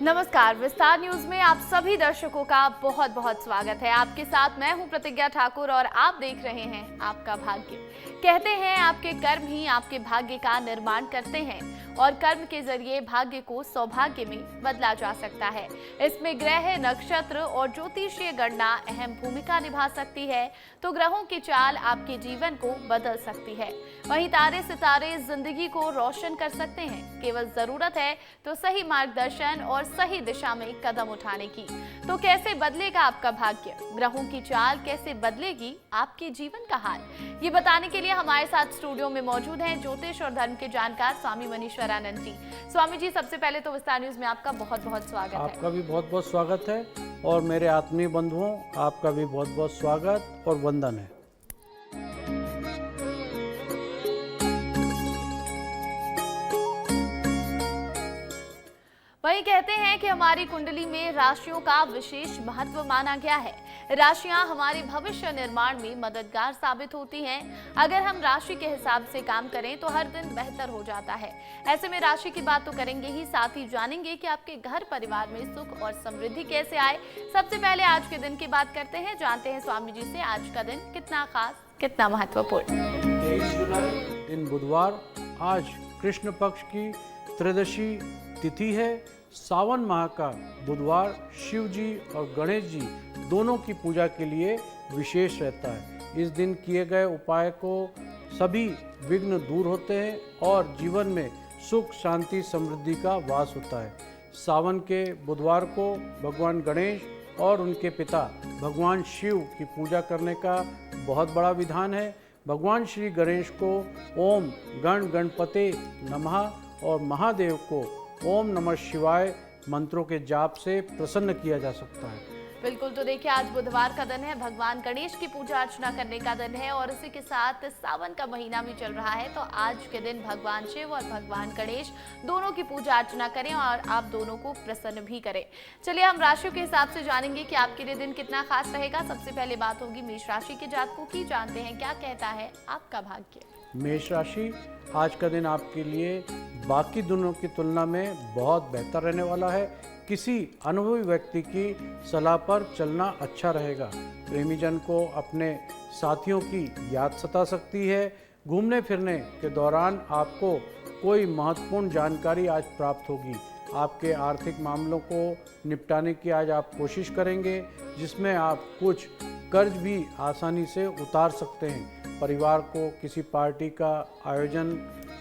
नमस्कार, विस्तार न्यूज में आप सभी दर्शकों का बहुत बहुत स्वागत है। आपके साथ मैं हूं प्रतिज्ञा ठाकुर और आप देख रहे हैं आपका भाग्य। कहते हैं आपके कर्म ही आपके भाग्य का निर्माण करते हैं और कर्म के जरिए भाग्य को सौभाग्य में बदला जा सकता है। इसमें ग्रह, नक्षत्र और ज्योतिषीय गणना अहम भूमिका निभा सकती है, तो ग्रहों की चाल आपके जीवन को बदल सकती है। वहीं तारे सितारे जिंदगी को रोशन कर सकते हैं। केवल जरूरत है तो सही मार्गदर्शन और सही दिशा में कदम उठाने की। तो कैसे बदलेगा आपका भाग्य, ग्रहों की चाल कैसे बदलेगी आपके जीवन का हाल, ये बताने के लिए हमारे साथ स्टूडियो में मौजूद हैं ज्योतिष और धर्म के जानकार स्वामी मनीश्वरानंद जी। स्वामी जी, सबसे पहले तो विस्तार न्यूज में आपका बहुत बहुत स्वागत है। आपका भी बहुत बहुत स्वागत है और मेरे आत्मीय बंधुओं, आपका भी बहुत बहुत स्वागत और वंदन है। वही कहते हैं कि हमारी कुंडली में राशियों का विशेष महत्व माना गया है। राशियां हमारे भविष्य निर्माण में मददगार साबित होती हैं। अगर हम राशि के हिसाब से काम करें तो हर दिन बेहतर हो जाता है। ऐसे में राशि की बात तो करेंगे ही, साथ ही जानेंगे कि आपके घर परिवार में सुख और समृद्धि कैसे आए। सबसे पहले आज के दिन की बात करते हैं, जानते हैं स्वामी जी से आज का दिन कितना खास, कितना महत्वपूर्ण। 23 जुलाई दिन बुधवार, आज कृष्ण पक्ष की त्रयोदशी तिथि है। सावन माह का बुधवार शिव जी और गणेश जी दोनों की पूजा के लिए विशेष रहता है। इस दिन किए गए उपाय को सभी विघ्न दूर होते हैं और जीवन में सुख, शांति, समृद्धि का वास होता है। सावन के बुधवार को भगवान गणेश और उनके पिता भगवान शिव की पूजा करने का बहुत बड़ा विधान है। भगवान श्री गणेश को ओम गण गणपते नमः और महादेव को ओम नमः शिवाय मंत्रों के जाप से प्रसन्न किया जा सकता है। बिल्कुल, तो देखिए आज बुधवार का दिन है, भगवान गणेश की पूजा अर्चना करने का दिन है और इसी के साथ सावन का महीना भी चल रहा है। तो आज के दिन भगवान शिव और भगवान गणेश दोनों की पूजा अर्चना करें और आप दोनों को प्रसन्न भी करें। चलिए हम राशियों के हिसाब से जानेंगे कि आपके लिए दिन कितना खास रहेगा। सबसे पहले बात होगी मेष राशि के जातकों की, जानते हैं क्या कहता है आपका भाग्य। मेष राशि, आज का दिन आपके लिए बाकी दिनों की तुलना में बहुत बेहतर रहने वाला है। किसी अनुभवी व्यक्ति की सलाह पर चलना अच्छा रहेगा। प्रेमी जन को अपने साथियों की याद सता सकती है। घूमने फिरने के दौरान आपको कोई महत्वपूर्ण जानकारी आज प्राप्त होगी। आपके आर्थिक मामलों को निपटाने की आज आप कोशिश करेंगे, जिसमें आप कुछ कर्ज भी आसानी से उतार सकते हैं। परिवार को किसी पार्टी का आयोजन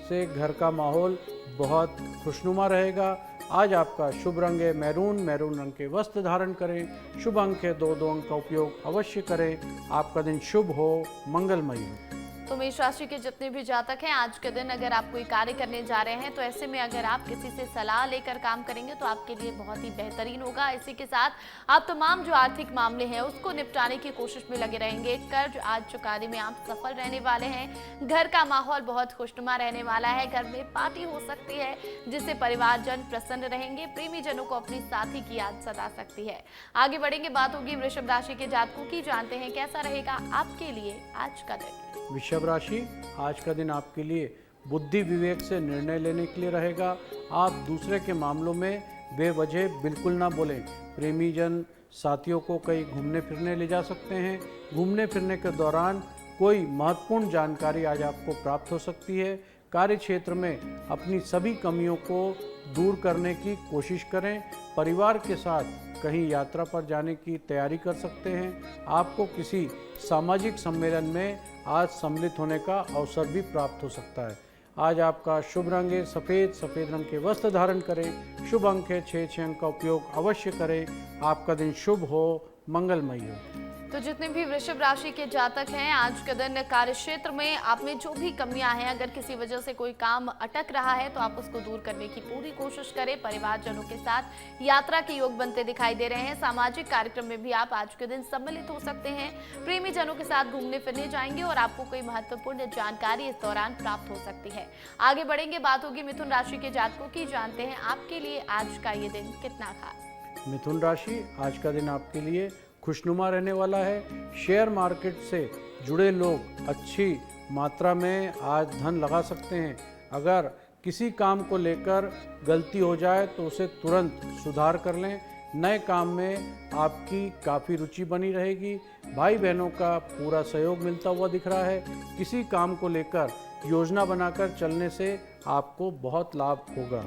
से घर का माहौल बहुत खुशनुमा रहेगा। आज आपका शुभ रंग है मैरून, मैरून रंग के वस्त्र धारण करें। शुभ अंक है 2 अंक का उपयोग अवश्य करें। आपका दिन शुभ हो, मंगलमय हो। तो मेष राशि के जितने भी जातक हैं, आज के दिन अगर आप कोई कार्य करने जा रहे हैं तो ऐसे में अगर आप किसी से सलाह लेकर काम करेंगे तो आपके लिए बहुत ही बेहतरीन होगा। इसी के साथ आप तमाम जो आर्थिक मामले हैं उसको निपटाने की कोशिश में लगे रहेंगे। कर्ज आज चुकाने में आप सफल रहने वाले हैं। घर का माहौल बहुत खुशनुमा रहने वाला है। घर में पार्टी हो सकती है जिससे परिवारजन प्रसन्न रहेंगे। प्रेमी जनों को अपनी साथी की याद सता सकती है। आगे बढ़ेंगे, बात होगी वृषभ राशि के जातकों की, जानते हैं कैसा रहेगा आपके लिए आज का दिन। वृषभ राशि, आज का दिन आपके लिए बुद्धि विवेक से निर्णय लेने के लिए रहेगा। आप दूसरे के मामलों में बेवजह बिल्कुल ना बोलें। प्रेमी जन साथियों को कहीं घूमने फिरने ले जा सकते हैं। घूमने फिरने के दौरान कोई महत्वपूर्ण जानकारी आज आपको प्राप्त हो सकती है। कार्य क्षेत्र में अपनी सभी कमियों को दूर करने की कोशिश करें। परिवार के साथ कहीं यात्रा पर जाने की तैयारी कर सकते हैं। आपको किसी सामाजिक सम्मेलन में आज सम्मिलित होने का अवसर भी प्राप्त हो सकता है। आज आपका शुभ रंग है सफ़ेद, सफ़ेद रंग के वस्त्र धारण करें। शुभ अंक है 6 अंक का उपयोग अवश्य करें। आपका दिन शुभ हो, मंगलमय हो। तो जितने भी वृषभ राशि के जातक हैं, आज के दिन कार्य क्षेत्र में आप में जो भी कमियां हैं, अगर किसी वजह से कोई काम अटक रहा है तो आप उसको दूर करने की पूरी कोशिश करें। परिवारजनों के साथ यात्रा के योग बनते दिखाई दे रहे हैं। सामाजिक कार्यक्रम में भी आप आज के दिन सम्मिलित हो सकते हैं। प्रेमी जनों के साथ घूमने फिरने जाएंगे और आपको कोई महत्वपूर्ण जानकारी इस दौरान प्राप्त हो सकती है। आगे बढ़ेंगे, बात होगी मिथुन राशि के जातकों की, जानते हैं आपके लिए आज का ये दिन कितना खास। मिथुन राशि, आज का दिन आपके लिए खुशनुमा रहने वाला है। शेयर मार्केट से जुड़े लोग अच्छी मात्रा में आज धन लगा सकते हैं। अगर किसी काम को लेकर गलती हो जाए तो उसे तुरंत सुधार कर लें। नए काम में आपकी काफ़ी रुचि बनी रहेगी। भाई बहनों का पूरा सहयोग मिलता हुआ दिख रहा है। किसी काम को लेकर योजना बनाकर चलने से आपको बहुत लाभ होगा।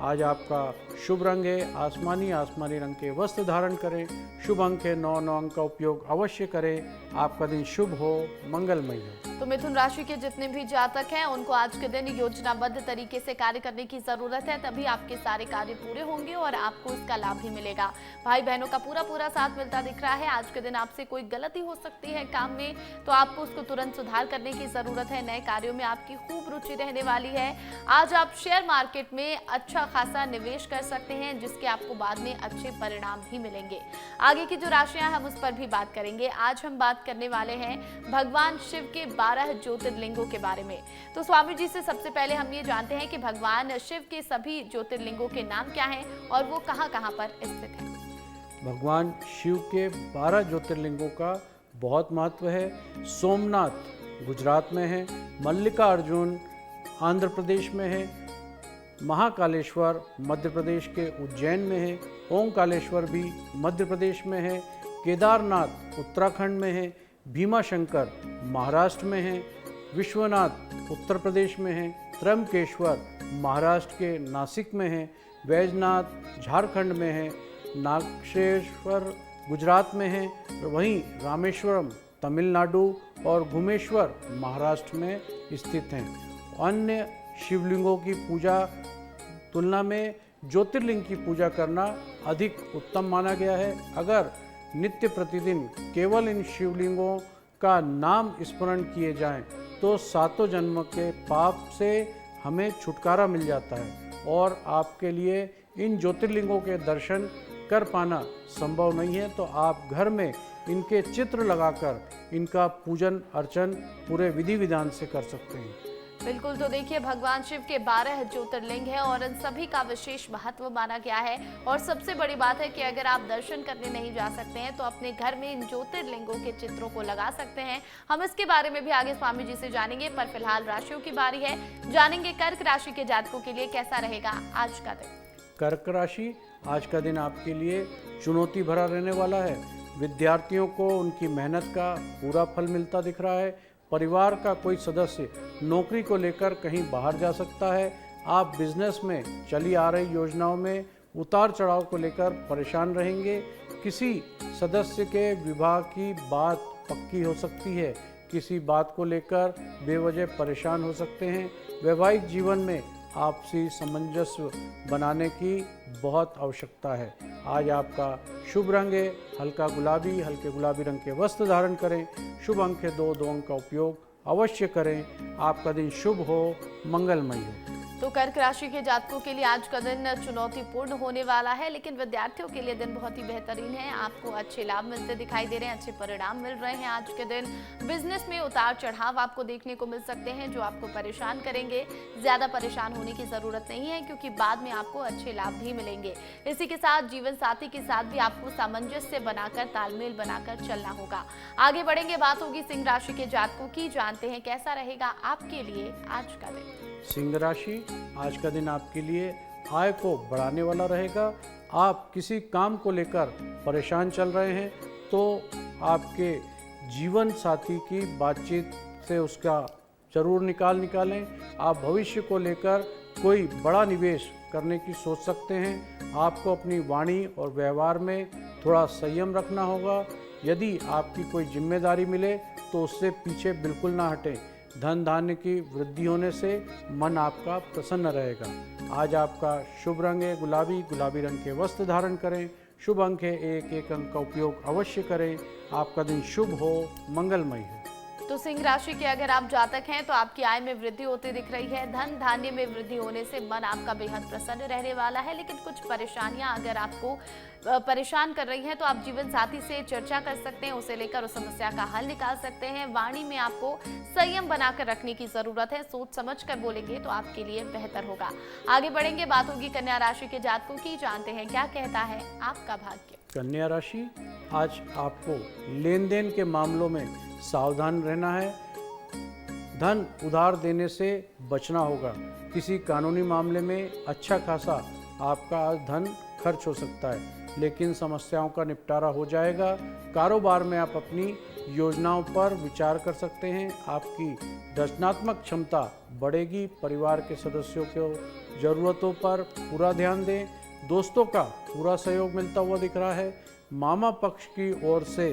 आज आपका शुभ रंग है आसमानी रंग के वस्त्र धारण करें। शुभ अंक है 9 अंक का उपयोग अवश्य करें। आपका दिन शुभ हो, मंगलमय हो। तो मिथुन राशि के जितने भी जातक हैं उनको आज के दिन योजनाबद्ध तरीके से कार्य करने की जरूरत है, तभी आपके सारे कार्य पूरे होंगे और आपको इसका लाभ भी मिलेगा। भाई बहनों का पूरा साथ मिलता दिख रहा है। आज के दिन आपसे कोई गलती हो सकती है काम में, तो आपको उसको तुरंत सुधार करने की जरूरत है। नए कार्यों में आपकी खूब रुचि रहने वाली है। आज आप शेयर मार्केट में अच्छा खासा निवेश कर सकते हैं, जिसके आपको बाद में अच्छे परिणाम भी मिलेंगे। आगे की जो राशियां हम उस पर भी बात करेंगे। आज हम बात करने वाले हैं भगवान शिव के 12 ज्योतिर्लिंगों के बारे में। तो स्वामी जी से सबसे पहले हम ये जानते हैं कि भगवान शिव के सभी ज्योतिर्लिंगों के नाम क्या हैं और वो कहाँ-कहाँ पर स्थित हैं। भगवान शिव के 12 ज्योतिर्लिंगों का बहुत महत्व है। सोमनाथ गुजरात में है, मल्लिकार्जुन आंध्र प्रदेश में है, महाकालेश्वर मध्य प्रदेश के उज्जैन में है, ओंकालेश्वर भी मध्य प्रदेश में है, केदारनाथ उत्तराखंड में है, भीमाशंकर महाराष्ट्र में है, विश्वनाथ उत्तर प्रदेश में है, त्र्यंबकेश्वर महाराष्ट्र के नासिक में है, वैजनाथ झारखंड में है, नागेश्वर गुजरात में है, वहीं रामेश्वरम तमिलनाडु और घुमेश्वर महाराष्ट्र में स्थित हैं। अन्य शिवलिंगों की पूजा तुलना में ज्योतिर्लिंग की पूजा करना अधिक उत्तम माना गया है। अगर नित्य प्रतिदिन केवल इन शिवलिंगों का नाम स्मरण किए जाएं तो सातों जन्म के पाप से हमें छुटकारा मिल जाता है और आपके लिए इन ज्योतिर्लिंगों के दर्शन कर पाना संभव नहीं है, तो आप घर में इनके चित्र लगाकर इनका पूजन अर्चन पूरे विधि विधान से कर सकते हैं। बिल्कुल, तो देखिए भगवान शिव के 12 ज्योतिर्लिंग हैं और इन सभी का विशेष महत्व माना गया है। और सबसे बड़ी बात है कि अगर आप दर्शन करने नहीं जा सकते हैं तो अपने घर में इन ज्योतिर्लिंगों के चित्रों को लगा सकते हैं। हम इसके बारे में भी आगे स्वामी जी से जानेंगे, पर फिलहाल राशियों की बारी है। जानेंगे कर्क राशि के जातकों के लिए कैसा रहेगा आज का दिन। कर्क राशि, आज का दिन आपके लिए चुनौती भरा रहने वाला है। विद्यार्थियों को उनकी मेहनत का पूरा फल मिलता दिख रहा है। परिवार का कोई सदस्य नौकरी को लेकर कहीं बाहर जा सकता है। आप बिजनेस में चली आ रही योजनाओं में उतार चढ़ाव को लेकर परेशान रहेंगे। किसी सदस्य के विवाह की बात पक्की हो सकती है। किसी बात को लेकर बेवजह परेशान हो सकते हैं। वैवाहिक जीवन में आपसी सामंजस्य बनाने की बहुत आवश्यकता है। आज आपका शुभ रंग है हल्के गुलाबी रंग के वस्त्र धारण करें। शुभ अंक है 2 अंक का उपयोग अवश्य करें। आपका दिन शुभ हो, मंगलमय हो। तो कर्क राशि के जातकों के लिए आज का दिन चुनौतीपूर्ण होने वाला है, लेकिन विद्यार्थियों के लिए दिन बहुत ही बेहतरीन है। आपको अच्छे लाभ मिलते दिखाई दे रहे हैं, अच्छे परिणाम मिल रहे हैं। आज के दिन बिजनेस में उतार चढ़ाव आपको देखने को मिल सकते हैं जो आपको परेशान करेंगे। ज्यादा परेशान होने की जरूरत नहीं है क्योंकि बाद में आपको अच्छे लाभ भी मिलेंगे। इसी के साथ जीवन साथी के साथ भी आपको सामंजस्य बनाकर, तालमेल बनाकर चलना होगा। आगे बढ़ेंगे, बात होगी सिंह राशि के जातकों की। जानते हैं कैसा रहेगा आपके लिए आज का दिन। सिंह राशि, आज का दिन आपके लिए आय को बढ़ाने वाला रहेगा। आप किसी काम को लेकर परेशान चल रहे हैं तो आपके जीवन साथी की बातचीत से उसका जरूर निकालें। आप भविष्य को लेकर कोई बड़ा निवेश करने की सोच सकते हैं। आपको अपनी वाणी और व्यवहार में थोड़ा संयम रखना होगा। यदि आपकी कोई जिम्मेदारी मिले तो उससे पीछे बिल्कुल ना हटें। धन धान्य की वृद्धि होने से मन आपका प्रसन्न रहेगा। आज आपका शुभ रंग है गुलाबी रंग के वस्त्र धारण करें। शुभ अंक है 1 अंक का उपयोग अवश्य करें। आपका दिन शुभ हो, मंगलमय हो। तो सिंह राशि के अगर आप जातक हैं तो आपकी आय में वृद्धि होती दिख रही है। धन धान्य में वृद्धि होने से मन आपका बेहद प्रसन्न रहने वाला है, लेकिन कुछ परेशानियां अगर आपको परेशान कर रही हैं तो आप जीवन साथी से चर्चा कर सकते हैं, उसे लेकर उस समस्या का हल निकाल सकते हैं। वाणी में आपको संयम बनाकर रखने की जरूरत है। सोच समझ कर बोलेंगे तो आपके लिए बेहतर होगा। आगे बढ़ेंगे, बात होगी कन्या राशि के जातकों की। जानते हैं क्या कहता है आपका भाग्य। कन्या राशि, आज आपको लेन देन के मामलों में सावधान रहना है। धन उधार देने से बचना होगा। किसी कानूनी मामले में अच्छा खासा आपका आज धन खर्च हो सकता है, लेकिन समस्याओं का निपटारा हो जाएगा। कारोबार में आप अपनी योजनाओं पर विचार कर सकते हैं। आपकी रचनात्मक क्षमता बढ़ेगी। परिवार के सदस्यों को ज़रूरतों पर पूरा ध्यान दें। दोस्तों का पूरा सहयोग मिलता हुआ दिख रहा है। मामा पक्ष की ओर से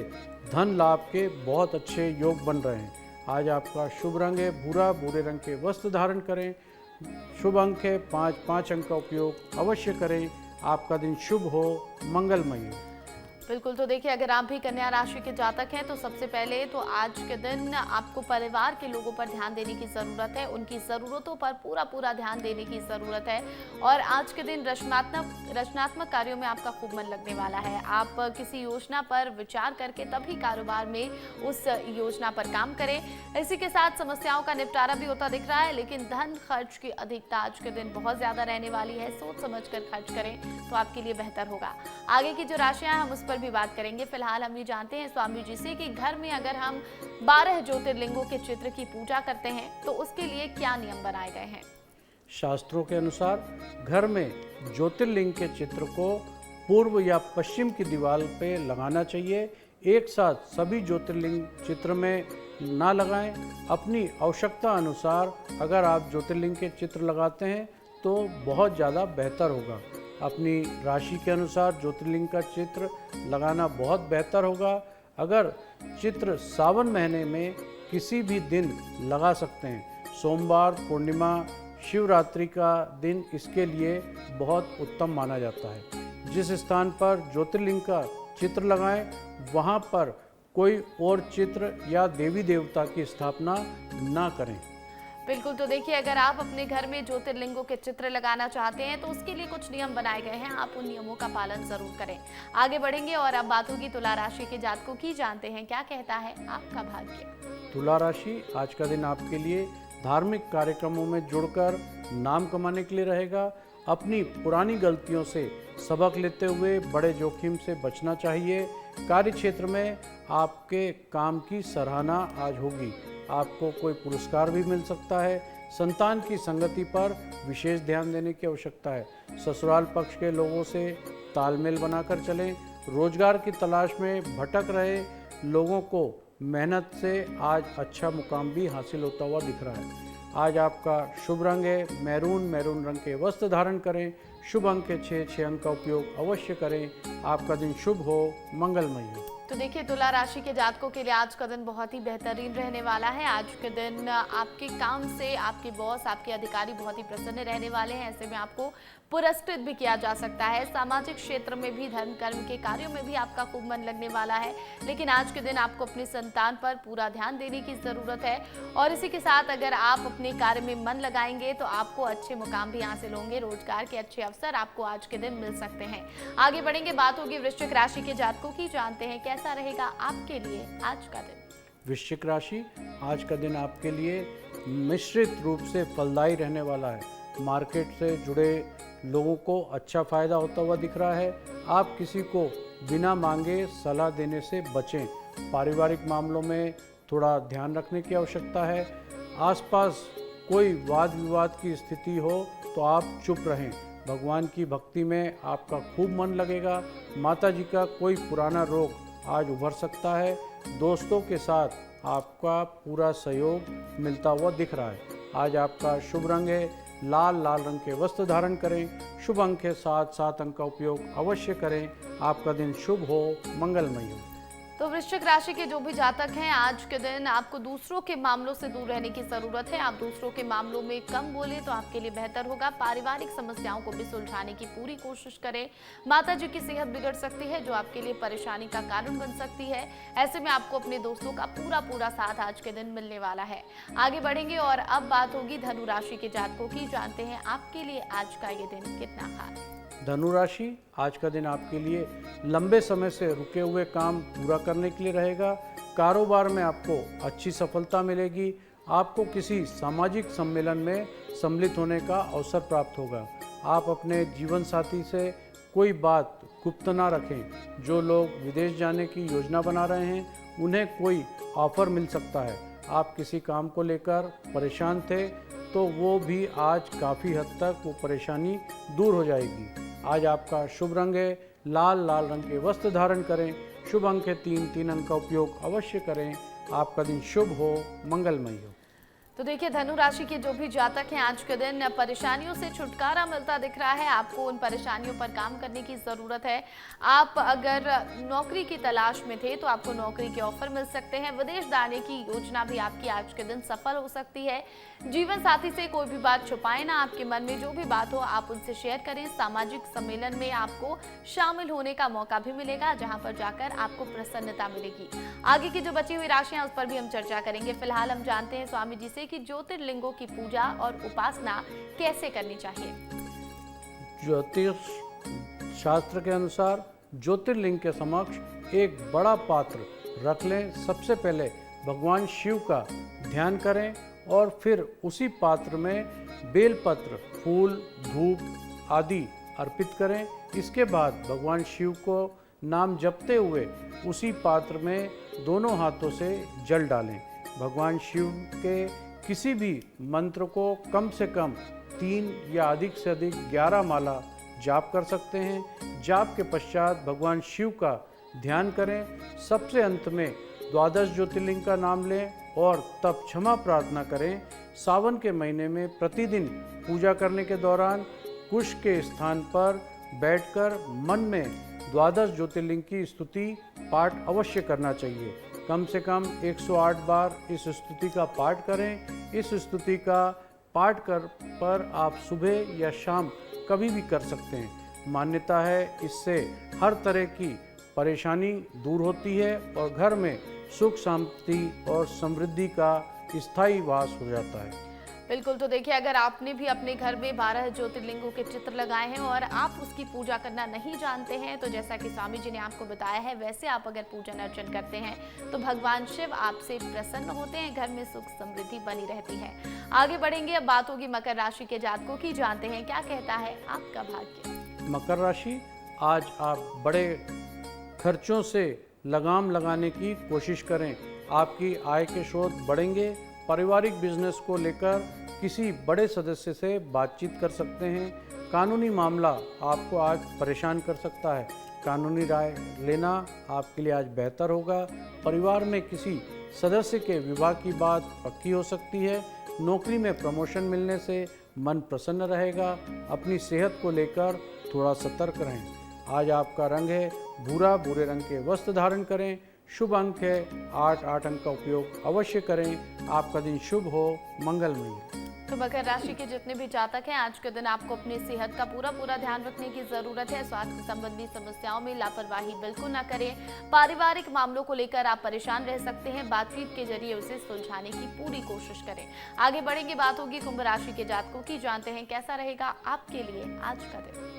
धन लाभ के बहुत अच्छे योग बन रहे हैं। आज आपका शुभ रंग है भूरा। भूरे रंग के वस्त्र धारण करें। शुभ अंक है 5 अंक का उपयोग अवश्य करें। आपका दिन शुभ हो, मंगलमय हो। बिल्कुल, तो देखिए अगर आप भी कन्या राशि के जातक हैं तो सबसे पहले तो आज के दिन आपको परिवार के लोगों पर ध्यान देने की ज़रूरत है। उनकी ज़रूरतों पर पूरा ध्यान देने की ज़रूरत है। और आज के दिन रचनात्मक कार्यों में आपका खूब मन लगने वाला है। आप किसी योजना पर विचार करके तभी कारोबार में उस योजना पर काम करें। इसी के साथ समस्याओं का निपटारा भी होता दिख रहा है, लेकिन धन खर्च की अधिकता आज के दिन बहुत ज़्यादा रहने वाली है। सोच समझ कर खर्च करें तो आपके लिए बेहतर होगा। आगे की जो राशियाँ हम उस पर भी बात करेंगे। फिलहाल हम ये जानते हैं स्वामी जी से कि घर में अगर हम 12 ज्योतिर्लिंगों के चित्र की पूजा करते हैं तो उसके लिए क्या नियम बनाए गए हैं? शास्त्रों के अनुसार घर में ज्योतिर्लिंग के चित्र को पूर्व या पश्चिम की दीवार पे लगाना चाहिए। एक साथ सभी ज्योतिर्लिंग चित्र में ना लगाएं। अपनी आवश्यकता अनुसार अगर आप ज्योतिर्लिंग के चित्र लगाते हैं तो बहुत ज़्यादा बेहतर होगा। अपनी राशि के अनुसार ज्योतिर्लिंग का चित्र लगाना बहुत बेहतर होगा। अगर चित्र सावन महीने में किसी भी दिन लगा सकते हैं। सोमवार, पूर्णिमा, शिवरात्रि का दिन इसके लिए बहुत उत्तम माना जाता है। जिस स्थान पर ज्योतिर्लिंग का चित्र लगाएं वहाँ पर कोई और चित्र या देवी देवता की स्थापना ना करें। बिल्कुल, तो देखिए अगर आप अपने घर में ज्योतिर्लिंगों के चित्र लगाना चाहते हैं तो उसके लिए कुछ नियम बनाए गए हैं। आप उन नियमों का पालन जरूर करें। आगे बढ़ेंगे और अब बात होगी तुला राशि के जातकों की। जानते हैं क्या कहता है आपका भाग्य। तुला राशि, आज का दिन आपके लिए धार्मिक कार्यक्रमों में जुड़कर नाम कमाने के लिए रहेगा। अपनी पुरानी गलतियों से सबक लेते हुए बड़े जोखिम से बचना चाहिए। कार्य क्षेत्र में आपके काम की सराहना आज होगी। आपको कोई पुरस्कार भी मिल सकता है। संतान की संगति पर विशेष ध्यान देने की आवश्यकता है। ससुराल पक्ष के लोगों से तालमेल बनाकर चलें। रोजगार की तलाश में भटक रहे लोगों को मेहनत से आज अच्छा मुकाम भी हासिल होता हुआ दिख रहा है। आज आपका शुभ रंग है मैरून रंग के वस्त्र धारण करें। शुभ अंक है 6 अंक का उपयोग अवश्य करें। आपका दिन शुभ हो, मंगलमय हो। तो देखिए तुला राशि के जातकों के लिए आज का दिन बहुत ही बेहतरीन रहने वाला है। आज के दिन आपके काम से आपके बॉस, आपके अधिकारी बहुत ही प्रसन्न रहने वाले हैं। ऐसे में आपको पुरस्कृत भी किया जा सकता है। सामाजिक क्षेत्र में भी, धर्म कर्म के कार्यों में भी आपका खूब मन लगने वाला है। लेकिन आज के दिन आपको अपनी संतान पर पूरा ध्यान देने की ज़रूरत है। और इसी के साथ अगर आप अपने कार्य में मन लगाएंगे तो आपको अच्छे मुकाम भी हासिल होंगे। रोजगार के अच्छे अवसर आपको आज के दिन मिल सकते हैं। आगे बढ़ेंगे, बात होगी वृश्चिक राशि के जातकों की। जानते हैं कैसा रहेगा आपके लिए आज का दिन। वृश्चिक राशि, आज का दिन आपके लिए मिश्रित रूप से फलदायी रहने वाला है। मार्केट से जुड़े लोगों को अच्छा फायदा होता हुआ दिख रहा है। आप किसी को बिना मांगे सलाह देने से बचें। पारिवारिक मामलों में थोड़ा ध्यान रखने की आवश्यकता है। आसपास कोई वाद विवाद की स्थिति हो तो आप चुप रहें। भगवान की भक्ति में आपका खूब मन लगेगा। माता जी का कोई पुराना रोग आज उभर सकता है। दोस्तों के साथ आपका पूरा सहयोग मिलता हुआ दिख रहा है। आज आपका शुभ रंग है लाल रंग के वस्त्र धारण करें। शुभ अंक है 7 अंक का उपयोग अवश्य करें। आपका दिन शुभ हो, मंगलमय हो। तो वृश्चिक राशि के जो भी जातक हैं, आज के दिन आपको दूसरों के मामलों से दूर रहने की जरूरत है। आप दूसरों के मामलों में कम बोले तो आपके लिए बेहतर होगा। पारिवारिक समस्याओं को भी सुलझाने की पूरी कोशिश करें। माता जी की सेहत बिगड़ सकती है जो आपके लिए परेशानी का कारण बन सकती है। ऐसे में आपको अपने दोस्तों का पूरा साथ आज के दिन मिलने वाला है। आगे बढ़ेंगे और अब बात होगी धनु राशि के जातकों की। जानते हैं आपके लिए आज का ये दिन कितना खास। धनु राशि, आज का दिन आपके लिए लंबे समय से रुके हुए काम पूरा करने के लिए रहेगा। कारोबार में आपको अच्छी सफलता मिलेगी। आपको किसी सामाजिक सम्मेलन में सम्मिलित होने का अवसर प्राप्त होगा। आप अपने जीवन साथी से कोई बात गुप्त ना रखें। जो लोग विदेश जाने की योजना बना रहे हैं उन्हें कोई ऑफर मिल सकता है। आप किसी काम को लेकर परेशान थे तो वो भी आज काफ़ी हद तक वो परेशानी दूर हो जाएगी। आज आपका शुभ रंग है लाल रंग के वस्त्र धारण करें। शुभ अंक है 3 अंक का उपयोग अवश्य करें। आपका दिन शुभ हो, मंगलमय हो। तो देखिए धनु राशि के जो भी जातक हैं आज के दिन परेशानियों से छुटकारा मिलता दिख रहा है। आपको उन परेशानियों पर काम करने की ज़रूरत है। आप अगर नौकरी की तलाश में थे तो आपको नौकरी के ऑफर मिल सकते हैं। विदेश जाने की योजना भी आपकी आज के दिन सफल हो सकती है। जीवन साथी से कोई भी बात छुपाए ना, आपके मन में जो भी बात हो आप उनसे शेयर करें। सामाजिक सम्मेलन में आपको शामिल होने का मौका भी मिलेगा, जहां पर जाकर आपको प्रसन्नता मिलेगी। आगे की जो बची हुई राशियां उस पर भी हम चर्चा करेंगे। फिलहाल हम जानते हैं स्वामी जी से कि ज्योतिर्लिंगों की पूजा और उपासना कैसे करनी चाहिए। ज्योतिष शास्त्र के अनुसार ज्योतिर्लिंग के समक्ष एक बड़ा पात्र रख लें। सबसे पहले भगवान शिव का ध्यान करें और फिर उसी पात्र में बेलपत्र, फूल, धूप आदि अर्पित करें। इसके बाद भगवान शिव को नाम जपते हुए उसी पात्र में दोनों हाथों से जल डालें। भगवान शिव के किसी भी मंत्र को कम से कम 3 या अधिक से अधिक 11 माला जाप कर सकते हैं। जाप के पश्चात भगवान शिव का ध्यान करें। सबसे अंत में द्वादश ज्योतिर्लिंग का नाम लें और तब क्षमा प्रार्थना करें। सावन के महीने में प्रतिदिन पूजा करने के दौरान कुश के स्थान पर बैठकर मन में द्वादश ज्योतिर्लिंग की स्तुति पाठ अवश्य करना चाहिए। कम से कम 108 बार इस स्तुति का पाठ करें। इस स्तुति का पाठ पर आप सुबह या शाम कभी भी कर सकते हैं। मान्यता है इससे हर तरह की परेशानी दूर होती है और घर में सुख शांति और समृद्धि का स्थायी वास हो जाता है। बिल्कुल, तो देखिए अगर आपने भी अपने घर में 12 ज्योतिर्लिंगों के चित्र लगाए हैं और आप उसकी पूजा करना नहीं जानते हैं, तो जैसा कि स्वामी जी ने आपको बताया है वैसे आप अगर पूजन अर्चन करते हैं तो भगवान शिव आपसे प्रसन्न होते हैं, घर में सुख समृद्धि बनी रहती है। आगे बढ़ेंगे, अब बात होगी मकर राशि के जातकों की। जानते हैं क्या कहता है आपका भाग्य। मकर राशि, आज आप बड़े खर्चों से लगाम लगाने की कोशिश करें। आपकी आय के स्रोत बढ़ेंगे। पारिवारिक बिजनेस को लेकर किसी बड़े सदस्य से बातचीत कर सकते हैं। कानूनी मामला आपको आज परेशान कर सकता है। कानूनी राय लेना आपके लिए आज बेहतर होगा। परिवार में किसी सदस्य के विवाह की बात पक्की हो सकती है। नौकरी में प्रमोशन मिलने से मन प्रसन्न रहेगा। अपनी सेहत को लेकर थोड़ा सतर्क रहें। आज आपका रंग है भूरा, भूरे रंग के वस्त्र धारण करें। शुभ अंक है 8 अंक का उपयोग अवश्य करें। आपका दिन शुभ हो, मंगलमय हो। तो मकर राशि के जितने भी जातक हैं आज के दिन आपको अपनी सेहत का पूरा ध्यान रखने की जरूरत है। स्वास्थ्य संबंधी समस्याओं में लापरवाही बिल्कुल ना करें। पारिवारिक मामलों को लेकर आप परेशान रह सकते हैं, बातचीत के जरिए उसे सुलझाने की पूरी कोशिश करें। आगे बढ़ेंगे, बात होगी कुंभ राशि के जातकों की। जानते हैं कैसा रहेगा आपके लिए आज का दिन।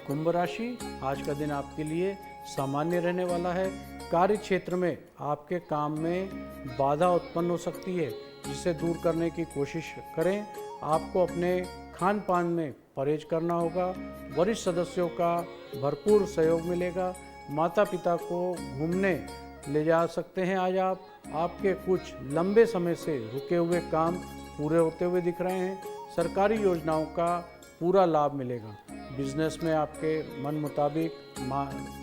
कुंभ राशि, आज का दिन आपके लिए सामान्य रहने वाला है। कार्य क्षेत्र में आपके काम में बाधा उत्पन्न हो सकती है, जिसे दूर करने की कोशिश करें। आपको अपने खान पान में परहेज करना होगा। वरिष्ठ सदस्यों का भरपूर सहयोग मिलेगा। माता पिता को घूमने ले जा सकते हैं। आज आप आपके कुछ लंबे समय से रुके हुए काम पूरे होते हुए दिख रहे हैं। सरकारी योजनाओं का पूरा लाभ मिलेगा। बिजनेस में आपके मन मुताबिक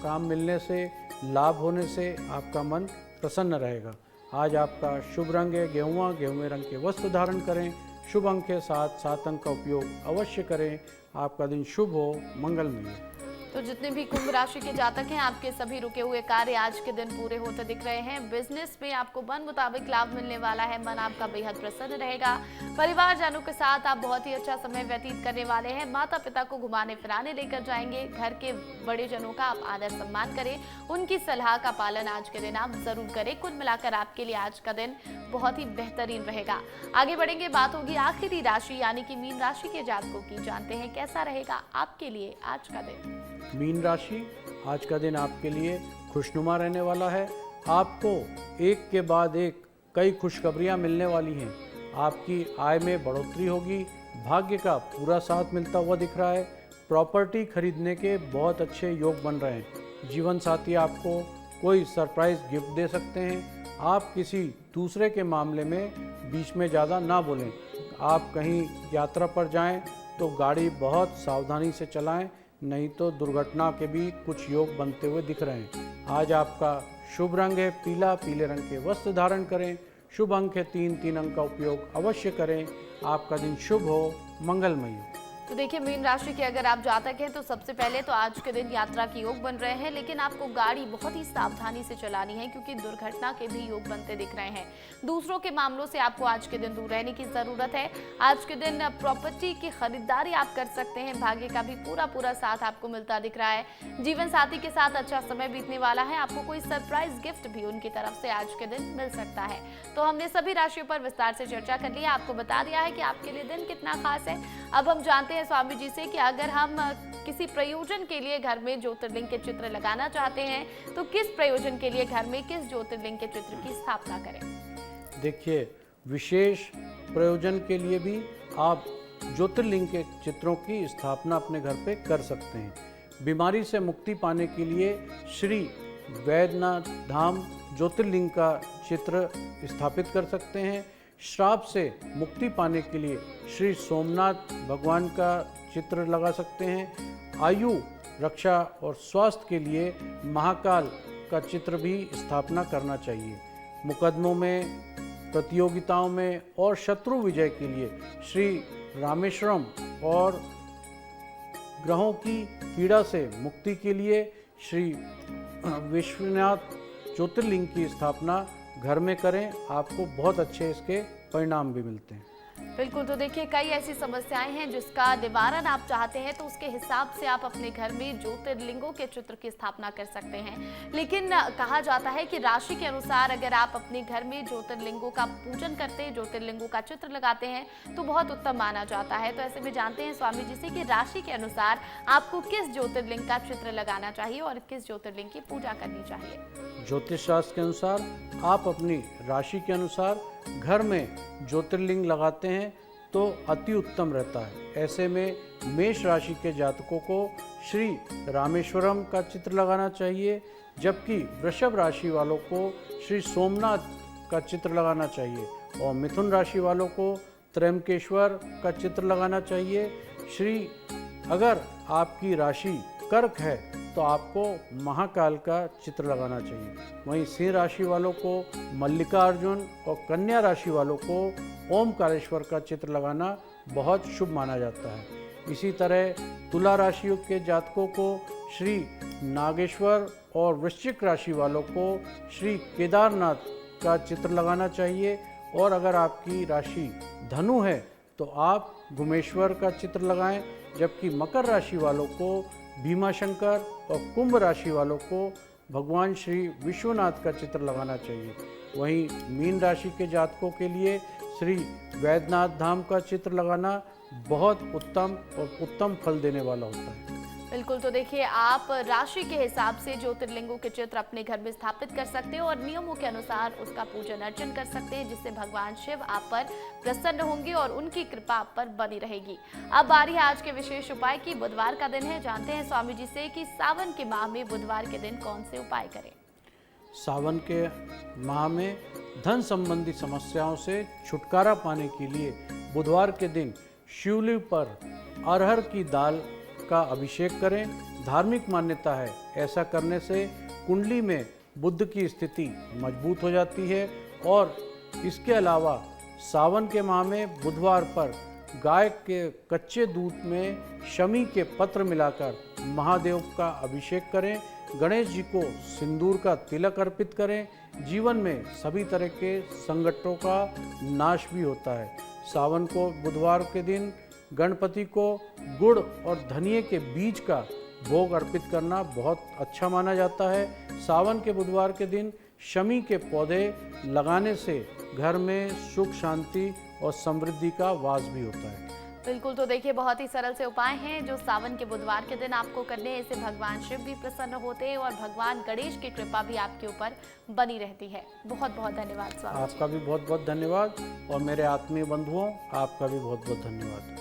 काम मिलने से, लाभ होने से आपका मन प्रसन्न रहेगा। आज आपका शुभ रंग है गेहुआ रंग के वस्त्र धारण करें। शुभ अंक के साथ 7 अंक का उपयोग अवश्य करें। आपका दिन शुभ हो, मंगलमय हो। तो जितने भी कुंभ राशि के जातक हैं आपके सभी रुके हुए कार्य आज के दिन पूरे होते दिख रहे हैं। बिजनेस में आपको मन मुताबिक लाभ मिलने वाला है। मन आपका बेहद प्रसन्न रहेगा। परिवारजनों के साथ आप बहुत ही अच्छा समय व्यतीत करने वाले हैं। माता पिता को घुमाने फिराने लेकर जाएंगे। घर के बड़े जनों का आप आदर सम्मान करें। उनकी सलाह का पालन आज के दिन आप जरूर करें। कुल मिलाकर आपके लिए आज का दिन बहुत ही बेहतरीन रहेगा। आगे बढ़ेंगे, बात होगी आखिरी राशि यानी कि मीन राशि के जातकों की। जानते हैं कैसा रहेगा आपके लिए आज का दिन। मीन राशि, आज का दिन आपके लिए खुशनुमा रहने वाला है। आपको एक के बाद एक कई खुशखबरियां मिलने वाली हैं। आपकी आय में बढ़ोतरी होगी। भाग्य का पूरा साथ मिलता हुआ दिख रहा है। प्रॉपर्टी खरीदने के बहुत अच्छे योग बन रहे हैं। जीवन साथी आपको कोई सरप्राइज गिफ्ट दे सकते हैं। आप किसी दूसरे के मामले में बीच में ज़्यादा ना बोलें। आप कहीं यात्रा पर जाएं तो गाड़ी बहुत सावधानी से चलाएं, नहीं तो दुर्घटना के भी कुछ योग बनते हुए दिख रहे हैं। आज आपका शुभ रंग है पीला, पीले रंग के वस्त्र धारण करें। शुभ अंक है 3 अंक का उपयोग अवश्य करें। आपका दिन शुभ हो, मंगलमय हो। तो देखिए मीन राशि के अगर आप जातक हैं तो सबसे पहले तो आज के दिन यात्रा के योग बन रहे हैं, लेकिन आपको गाड़ी बहुत ही सावधानी से चलानी है क्योंकि दुर्घटना के भी योग बनते दिख रहे हैं। दूसरों के मामलों से आपको आज के दिन दूर रहने की जरूरत है। आज के दिन प्रॉपर्टी की खरीदारी आप कर सकते हैं। भाग्य का भी पूरा साथ आपको मिलता दिख रहा है। जीवन साथी के साथ अच्छा समय बीतने वाला है। आपको कोई सरप्राइज गिफ्ट भी उनकी तरफ से आज के दिन मिल सकता है। तो हमने सभी राशियों पर विस्तार से चर्चा कर ली, आपको बता दिया है कि आपके लिए दिन कितना खास है। अब हम जानते हैं स्वामी जी से कि अगर हम किसी प्रयोजन के लिए घर में ज्योतिर्लिंग के चित्र लगाना चाहते हैं तो किस प्रयोजन के लिए घर में किस ज्योतिर्लिंग के चित्र की स्थापना करें। देखिए, विशेष प्रयोजन के लिए भी आप ज्योतिर्लिंग के चित्रों की स्थापना अपने घर पे कर सकते हैं। बीमारी से मुक्ति पाने के लिए श्री वैद्यनाथ धाम ज्योतिर्लिंग का चित्र स्थापित कर सकते हैं। श्राप से मुक्ति पाने के लिए श्री सोमनाथ भगवान का चित्र लगा सकते हैं। आयु, रक्षा और स्वास्थ्य के लिए महाकाल का चित्र भी स्थापना करना चाहिए। मुकदमों में, प्रतियोगिताओं में और शत्रु विजय के लिए श्री रामेश्वरम और ग्रहों की पीड़ा से मुक्ति के लिए श्री विश्वनाथ ज्योतिर्लिंग की स्थापना घर में करें। आपको बहुत अच्छे इसके परिणाम भी मिलते हैं। बिल्कुल, तो देखिए कई ऐसी समस्याएं हैं जिसका निवारण आप चाहते हैं तो उसके हिसाब से आप अपने घर में ज्योतिर्लिंगों के चित्र की स्थापना कर सकते हैं। लेकिन कहा जाता है कि राशि के अनुसार अगर आप अपने घर में ज्योतिर्लिंगों का पूजन करते हैं, ज्योतिर्लिंगों का चित्र लगाते हैं तो बहुत उत्तम माना जाता है। तो ऐसे में जानते हैं स्वामी जी से कि राशि के अनुसार आपको किस ज्योतिर्लिंग का चित्र लगाना चाहिए और किस ज्योतिर्लिंग की पूजा करनी चाहिए। ज्योतिष शास्त्र के अनुसार आप अपनी राशि के अनुसार घर में ज्योतिर्लिंग लगाते हैं तो अति उत्तम रहता है। ऐसे में मेष राशि के जातकों को श्री रामेश्वरम का चित्र लगाना चाहिए, जबकि वृषभ राशि वालों को श्री सोमनाथ का चित्र लगाना चाहिए और मिथुन राशि वालों को त्र्यंबकेश्वर का चित्र लगाना चाहिए। अगर आपकी राशि कर्क है तो आपको महाकाल का चित्र लगाना चाहिए। वहीं सिंह राशि वालों को मल्लिकार्जुन और कन्या राशि वालों को ओमकारेश्वर का चित्र लगाना बहुत शुभ माना जाता है। इसी तरह तुला राशि के जातकों को श्री नागेश्वर और वृश्चिक राशि वालों को श्री केदारनाथ का चित्र लगाना चाहिए। और अगर आपकी राशि धनु है तो आप गुमेश्वर का चित्र लगाएं, जबकि मकर राशि वालों को भीमाशंकर और कुंभ राशि वालों को भगवान श्री विश्वनाथ का चित्र लगाना चाहिए। वहीं मीन राशि के जातकों के लिए श्री वैद्यनाथ धाम का चित्र लगाना बहुत उत्तम और उत्तम फल देने वाला होता है। बिल्कुल, तो देखिए आप राशि के हिसाब से ज्योतिर्लिंगों के चित्र अपने घर में स्थापित कर सकते हो और नियमों के अनुसार उसका पूजन अर्चन कर सकते हैं, जिससे भगवान शिव आप पर प्रसन्न होंगे और उनकी कृपा आप पर बनी रहेगी। अब बारी है आज के विशेष उपाय की। बुधवार का दिन है, जानते हैं स्वामी जी से कि सावन के माह में बुधवार के दिन कौन से उपाय करें। सावन के माह में धन संबंधी समस्याओं से छुटकारा पाने के लिए बुधवार के दिन शिवलिंग पर अरहर की दाल का अभिषेक करें। धार्मिक मान्यता है ऐसा करने से कुंडली में बुध की स्थिति मजबूत हो जाती है। और इसके अलावा सावन के माह में बुधवार पर गाय के कच्चे दूध में शमी के पत्र मिलाकर महादेव का अभिषेक करें। गणेश जी को सिंदूर का तिलक अर्पित करें। जीवन में सभी तरह के संकटों का नाश भी होता है। सावन को बुधवार के दिन गणपति को गुड़ और धनिये के बीज का भोग अर्पित करना बहुत अच्छा माना जाता है। सावन के बुधवार के दिन शमी के पौधे लगाने से घर में सुख, शांति और समृद्धि का वास भी होता है। बिल्कुल, तो देखिए बहुत ही सरल से उपाय हैं जो सावन के बुधवार के दिन आपको करने हैं। इससे भगवान शिव भी प्रसन्न होते हैं और भगवान गणेश की कृपा भी आपके ऊपर बनी रहती है। बहुत बहुत धन्यवाद स्वामी। आपका भी बहुत बहुत धन्यवाद और मेरे आत्मीय बंधुओं आपका भी बहुत बहुत धन्यवाद।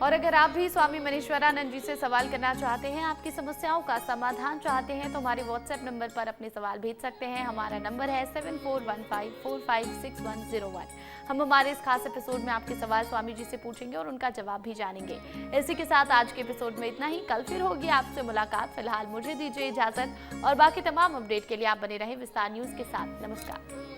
और अगर आप भी स्वामी मनीश्वरानंद जी से सवाल करना चाहते हैं, आपकी समस्याओं का समाधान चाहते हैं, तो हमारे व्हाट्सएप नंबर पर अपने सवाल भेज सकते हैं। हमारा नंबर है 7415456101। हम हमारे इस खास एपिसोड में आपके सवाल स्वामी जी से पूछेंगे और उनका जवाब भी जानेंगे। इसी के साथ आज के एपिसोड में इतना ही। कल फिर होगी आपसे मुलाकात। फिलहाल मुझे दीजिए इजाजत और बाकी तमाम अपडेट के लिए आप बने रहें विस्तार न्यूज के साथ। नमस्कार।